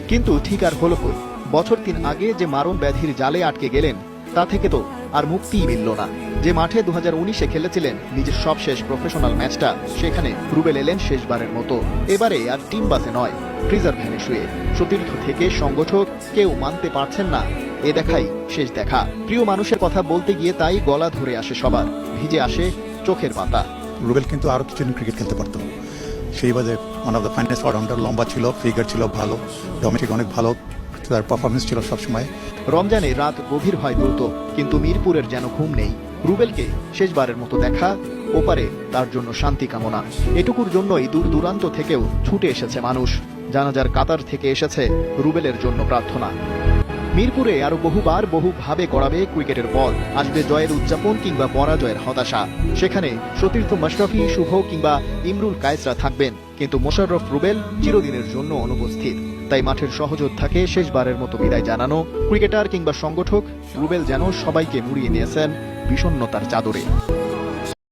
কিন্তু ঠিক আর হলো কই। বছর ৩ আগে যে মারণ ব্যাধির জালে আটকে গেলেন তা থেকে তো আর মুক্তিই মিলল না। যে মাঠে 2019-এ খেলেছিলেন নিজের সবশেষ প্রফেশনাল ম্যাচটা, সেখানে রুবেল এলেন শেষবারের মতো। এবারে আর টিম বাসে নয়, ফ্রিজার ভ্যানে শুয়ে। সতীর্থ থেকে সংগঠক কেউ মানতে পারছেন না এ দেখাই শেষ দেখা। প্রিয় মানুষের কথা বলতে গিয়ে তাই গলা ধরে আসে সবার, ভিজে আসে চোখের পাতা। রুবেল কিন্তু আরো কিছুদিন ক্রিকেট খেলতে পারতো। সেই বাজে one of the finest allrounder, লম্বা ছিল, ফিগার ছিল ভালো, ডোমেস্টিক অনেক ভালো, তার পারফরমেন্স ছিল সবসময়। রমজানে রাত গভীর হয় দ্রুত, কিন্তু মিরপুরের যেন ঘুম নেই। রুবেলকে শেষবারের মতো দেখা, ওপারে তার জন্য শান্তি কামনা। এটুকুর জন্যই দূর দূরান্ত থেকেও ছুটে এসেছে মানুষ। জানাজার কাতার থেকে এসেছে রুবেলের জন্য প্রার্থনা। মিরপুরে আরো বহুবার বহুভাবে গড়াবে ক্রিকেটের বল। আসবে জয়ের উদযাপন কিংবা পরাজয়ের হতাশা। সেখানে সতীর্থ মাশরাফি, শুভ কিংবা ইমরুল কায়েসরা থাকবেন, কিন্তু মোশাররফ রুবেল চিরদিনের জন্য অনুপস্থিত। তাই মাঠের সহযোদ্ধাকে শেষবারের মতো বিদায় জানানো ক্রিকেটার কিংবা সংগঠক, রুবেল যেন সবাইকে মুড়িয়ে নিয়েছেন বিষণ্ণতার চাদরে।